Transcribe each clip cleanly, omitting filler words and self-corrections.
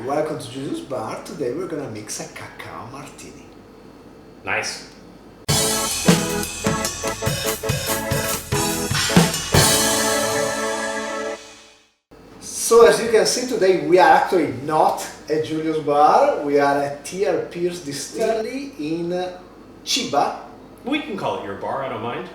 welcome to Julius Bar. Today we're gonna mix a cacao martini. Nice. So as you can see today we are actually not at Julius Bar, we are at TL Pearce Distillery in Chiba. We can call it your bar, I don't mind.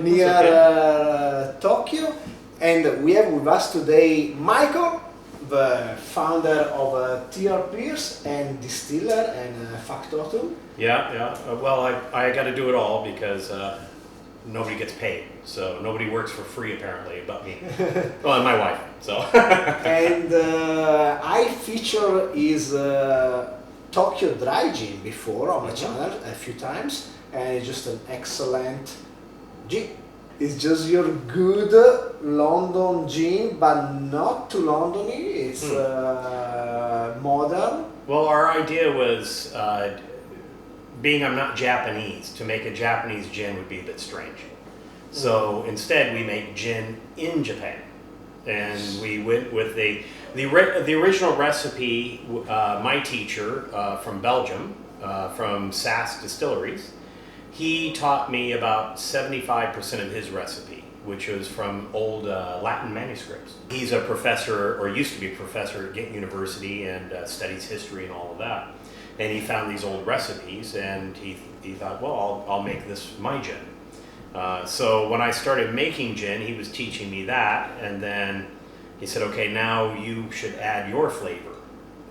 Near Tokyo, and we have with us today Michael, the founder of TL Pearce and distiller and factotum. Yeah. Well, I got to do it all because nobody gets paid. So nobody works for free apparently but me. Well, and my wife. So. And I feature his Tokyo Dry Gin before on my channel a few times, and it's just an excellent gin. It's just your good London gin, but not too Londony. It's modern. Well, our idea was, being I'm not Japanese, to make a Japanese gin would be a bit strange. So instead we make gin in Japan. And we went with the original recipe, my teacher from Belgium, from SAS Distilleries, he taught me about 75% of his recipe, which was from old Latin manuscripts. He's a professor, or used to be a professor at Ghent University, and studies history and all of that. And he found these old recipes, and he thought, well, I'll make this my gin. So when I started making gin, he was teaching me that, and then he said, okay, now you should add your flavor.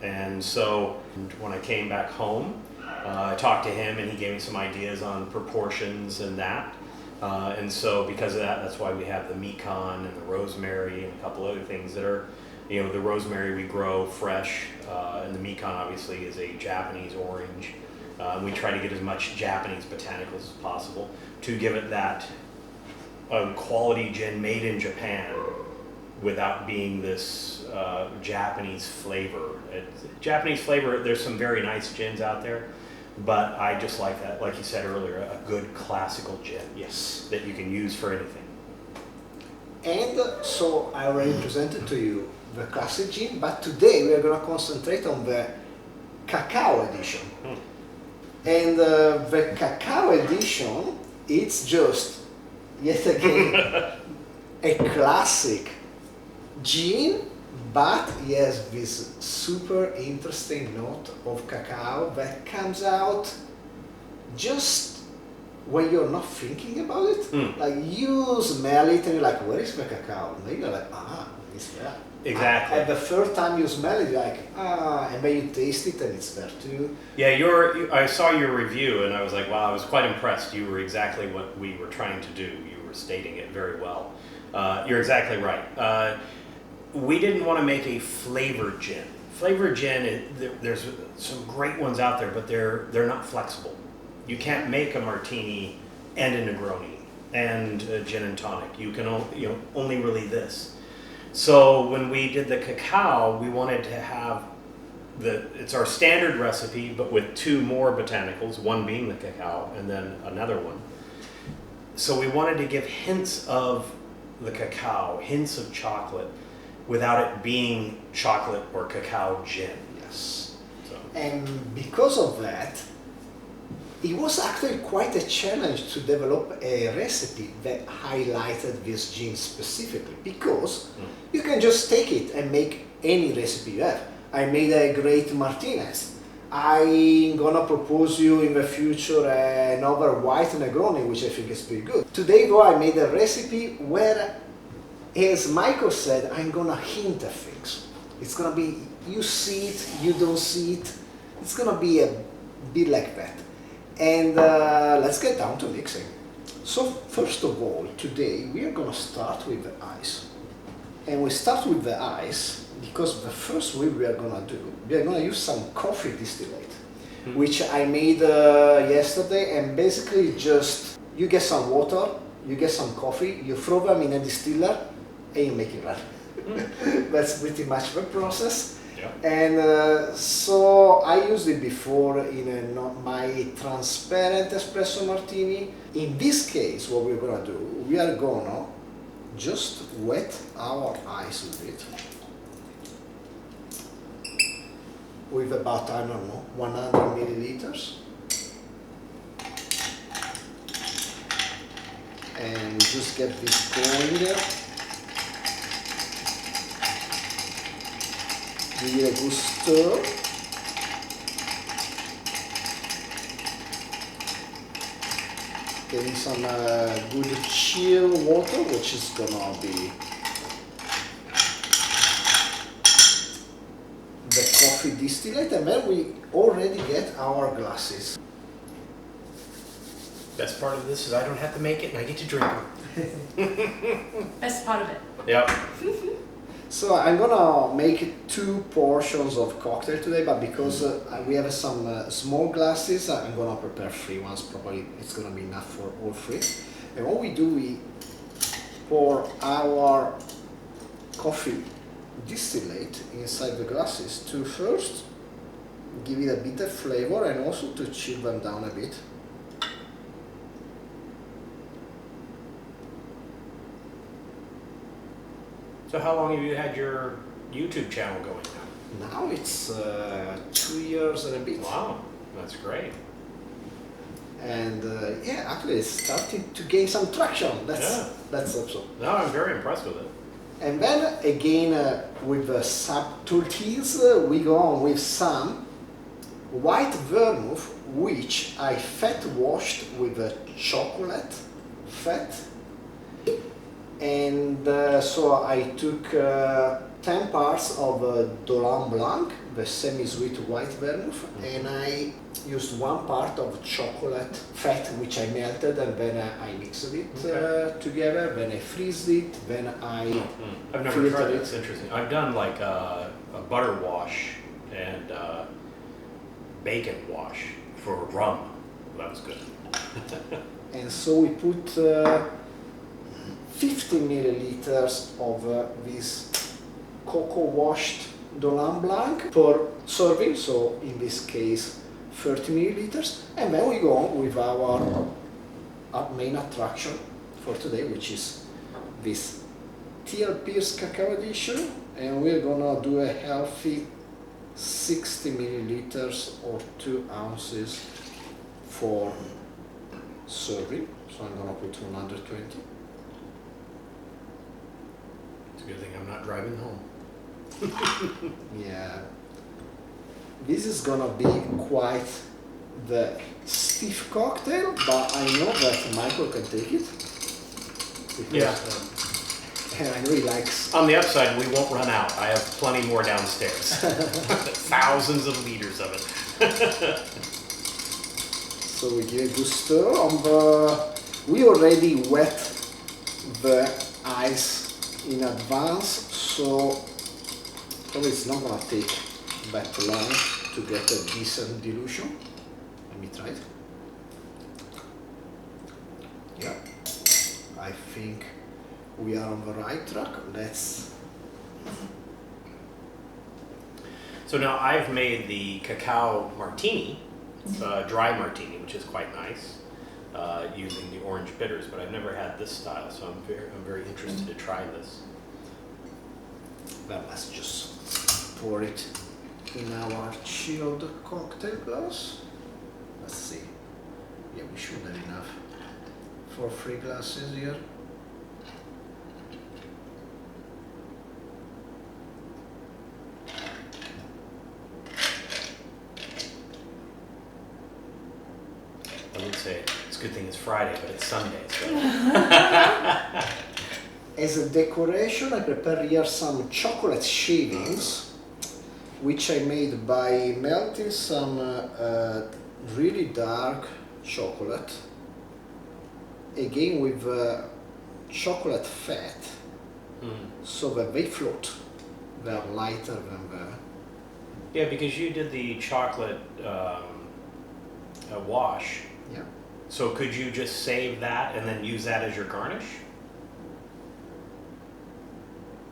And so when I came back home, I talked to him and he gave me some ideas on proportions and that. And so because of that, that's why we have the Mekon and the rosemary and a couple other things that are, the rosemary we grow fresh, and the Mekon obviously is a Japanese orange. We try to get as much Japanese botanicals as possible to give it that quality gin made in Japan without being this Japanese flavor. Japanese flavor, there's some very nice gins out there, but I just like that, like you said earlier, a good classical gin. Yes. That you can use for anything. And so I already presented to you the classic gin, but today we are going to concentrate on the cacao edition. And the cacao edition, it's just, yet again, a classic gin, but it has this super interesting note of cacao that comes out just when you're not thinking about it. Like you smell it and you're like, where is the cacao? And then you're like, it's there. Exactly. And the first time you smell it, you're like, and then you taste it and it's there too. Yeah, I saw your review and I was like, wow, I was quite impressed. You were exactly what we were trying to do. You were stating it very well. You're exactly right. We didn't want to make a flavored gin. Flavored gin, there's some great ones out there, but they're not flexible. You can't make a martini and a Negroni and a gin and tonic. You can only really this. So when we did the cacao, we wanted to have it's our standard recipe, but with two more botanicals, one being the cacao and then another one. So we wanted to give hints of the cacao, hints of chocolate, without it being chocolate or cacao gin. Yes. So. And because of that, it was actually quite a challenge to develop a recipe that highlighted this gin specifically, because you can just take it and make any recipe you have. I made a great Martinez. I'm gonna propose you in the future another white Negroni, which I think is pretty good. Today though, I made a recipe where, as Michael said, I'm gonna hint at things. It's gonna be, you see it, you don't see it. It's gonna be a bit like that. And let's get down to mixing. So first of all, today we are gonna start with the ice. And we start with the ice because the first way we are gonna use some coffee distillate, which I made yesterday, and basically just, you get some water, you get some coffee, you throw them in a distiller, and you make it right. That's pretty much the process. Yeah. And so I used it before in my transparent espresso martini. In this case, what we're gonna do, we are gonna just wet our ice with it. with about, I don't know, 100 milliliters. And just get this going there. Give it a good stir. Getting some good chill water, which is gonna be the coffee distillate, and then we already get our glasses. Best part of this is I don't have to make it and I get to drink them. Best part of it. Yep. So I'm gonna make 2 portions of cocktail today, but because we have some small glasses, I'm gonna prepare 3 ones. Probably it's gonna be enough for all 3. And what we do, we pour our coffee distillate inside the glasses to first give it a bit of flavor and also to chill them down a bit. So how long have you had your YouTube channel going now? Now it's 2 years and a bit. Wow, that's great. And yeah, actually it's starting to gain some traction. That's also. No, I'm very impressed with it. And then again with the subtleties, we go on with some white vermouth, which I fat washed with chocolate fat. And so I took 10 parts of Dolan Blanc, the semi-sweet white vermouth, and I used 1 part of chocolate fat, which I melted, and then I mixed it together, then I freezed it, then I I've never tried it. It's interesting. I've done like a butter wash and bacon wash for rum. That was good. And so we put 50 milliliters of this cocoa washed Dolan Blanc per serving, so in this case 30 milliliters, and then we go on with our main attraction for today, which is this TL Pearce Cacao edition, and we're gonna do a healthy 60 milliliters or 2 ounces for serving, so I'm gonna put 120. Good thing I'm not driving home. Yeah, this is gonna be quite the stiff cocktail, but I know that Michael can take it. Yeah. And I know he likes. On the upside, we won't run out. I have plenty more downstairs. Thousands of liters of it. So we give a good stir on the. We already wet the ice in advance, so probably it's not gonna take that long to get a decent dilution. Let me try it. Yeah, I think we are on the right track. Let's. So now I've made the cacao martini, dry martini, which is quite nice. Using the orange bitters, but I've never had this style, so I'm very interested to try this. Well, let's just pour it in our chilled cocktail glass. Let's see. Yeah, we should have enough for 3 glasses here. I would say it's a good thing it's Friday, but it's Sunday. So. As a decoration, I prepared here some chocolate shavings, which I made by melting some really dark chocolate, again with chocolate fat, so that they float. They're lighter than the. Yeah, because you did the chocolate wash. Yeah. So could you just save that and then use that as your garnish?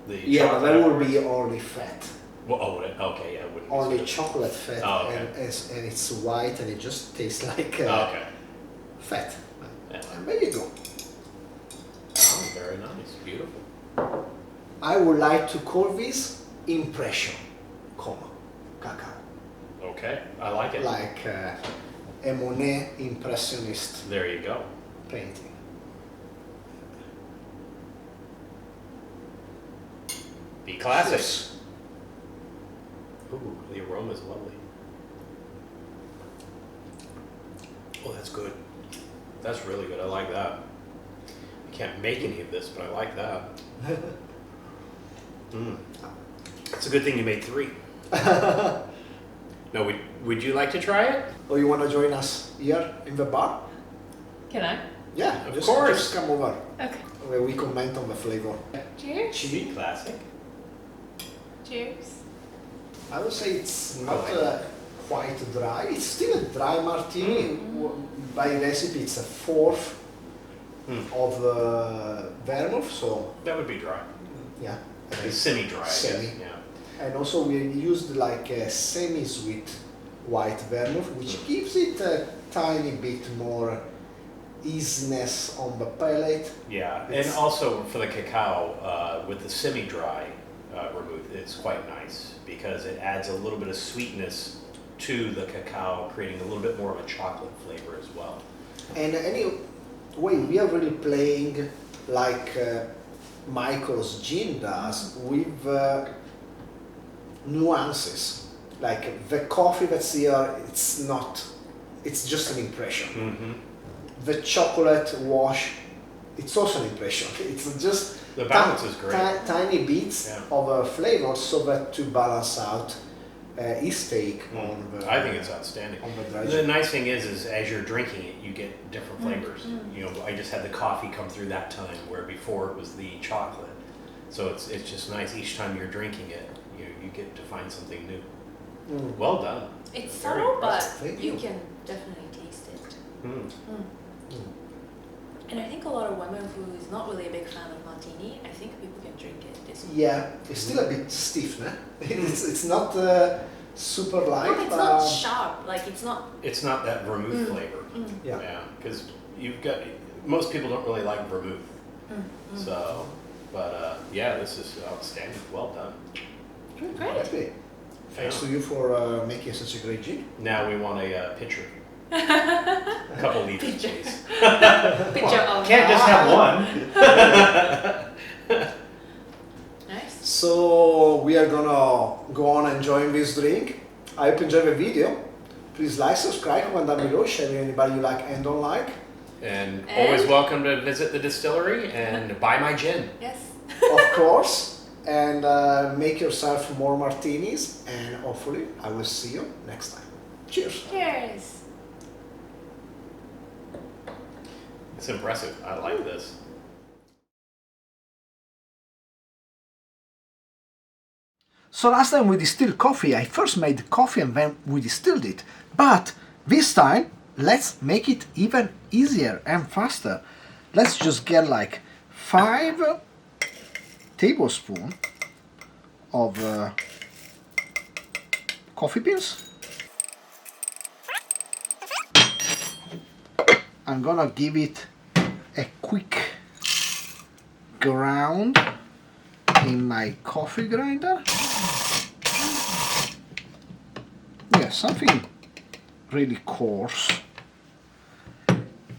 Yeah, but that would be only fat. Well, okay, yeah, it wouldn't be Only sweet. chocolate fat, Oh, okay. and it's white, and it just tastes like Okay. fat. Yeah. And there you go. Oh, very nice, beautiful. I would like to call this impression, cacao. Okay, I like it. Like a Monet impressionist There you go. painting. Be classic. Cheers. Ooh, the aroma is lovely. Oh, that's good. That's really good. I like that. I can't make any of this, but I like that. It's a good thing you made 3. No, would you like to try it? Oh, you want to join us here in the bar? Can I? Yeah, Of course. Just come over. Okay. Where we comment on the flavor. Cheers. Be classic. Cheers. I would say it's not quite dry. It's still a dry martini. By recipe, it's a fourth of vermouth, so That would be dry. yeah. It's semi-dry, I guess. Semi. Yeah. And also we used like a semi-sweet white vermouth, which gives it a tiny bit more easiness on the palate. Yeah, It's- and also for the cacao, with the semi-dry vermouth, it's quite nice because it adds a little bit of sweetness to the cacao, creating a little bit more of a chocolate flavor as well. And anyway, we are really playing like Michael's gin does with nuances. Like the coffee that's here, it's just an impression. Mm-hmm. The chocolate wash, it's also an impression. It's just The balance is great. tiny bits of flavor so that to balance out his take on the. I think it's outstanding. On the dry The gin. nice thing is as you're drinking it, you get different flavors. You know, I just had the coffee come through that time, where before it was the chocolate. So it's just nice. Each time you're drinking it, you get to find something new. Well done. It's Very subtle, but impressive. Thank you you. can definitely taste it. Mm. And I think a lot of women who is not really a big fan of martini, I think people can drink it this way. Yeah, it's still a bit stiff, nah? It's not super light, But it's not sharp. Like it's not. It's not that vermouth flavor. Yeah. Yeah, because most people don't really like vermouth. So, but yeah, this is outstanding. Well done. Great. Okay. Thanks to you for making such a great gin. Now we want a pitcher. A couple liters, Pitcher. please. Picture of. Can't just have one. Nice. So we are gonna go on enjoying this drink. I hope you enjoy the video. Please like, subscribe, comment down below, share with anybody you like and don't like. And always welcome to visit the distillery and buy my gin. Yes. Of course. And make yourself more martinis, and hopefully I will see you next time. Cheers. Cheers. It's impressive. I like this. So last time we distilled coffee, I first made the coffee and then we distilled it. But this time, let's make it even easier and faster. Let's just get like 5 tablespoons of coffee beans. I'm gonna give it a quick ground in my coffee grinder. Yeah, something really coarse.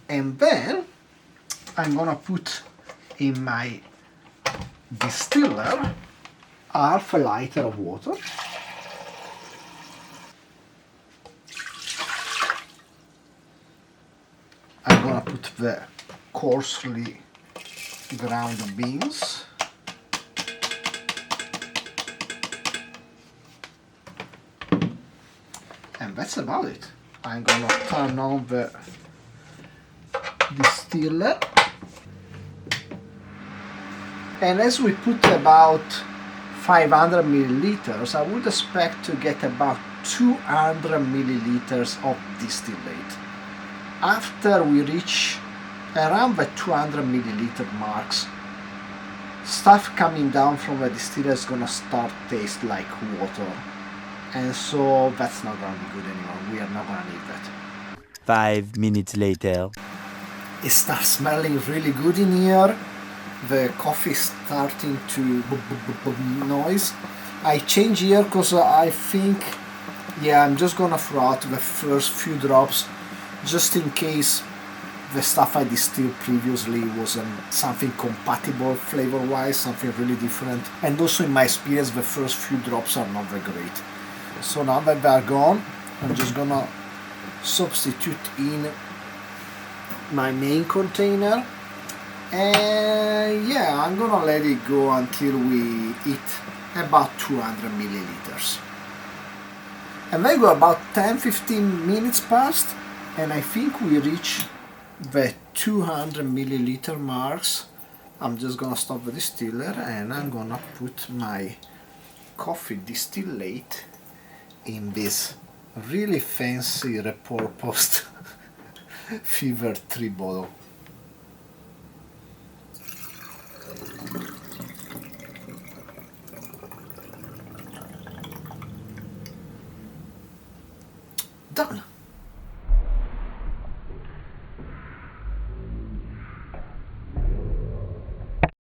And then I'm gonna put in my distiller half a liter of water. I'm gonna put the coarsely ground beans. And that's about it. I'm gonna turn on the distiller. And as we put about 500 milliliters, I would expect to get about 200 milliliters of distillate. After we reach around the 200 milliliter marks, stuff coming down from the distiller is gonna start taste like water. And so that's not gonna be good anymore. We are not gonna need that. 5 minutes later. It starts smelling really good in here. The coffee is starting to noise. I change here because I think Yeah, I'm just gonna throw out the first few drops just in case the stuff I distilled previously wasn't something compatible flavor wise, something really different. And also in my experience the first few drops are not very great. So now that they are gone, I'm just gonna substitute in my main container, and yeah, I'm gonna let it go until we hit about 200 milliliters. And then go about 10-15 minutes past, and I think we reach the 200 milliliter marks. I'm just gonna stop the distiller and I'm gonna put my coffee distillate in this really fancy repurposed Fever 3 bottle. Done.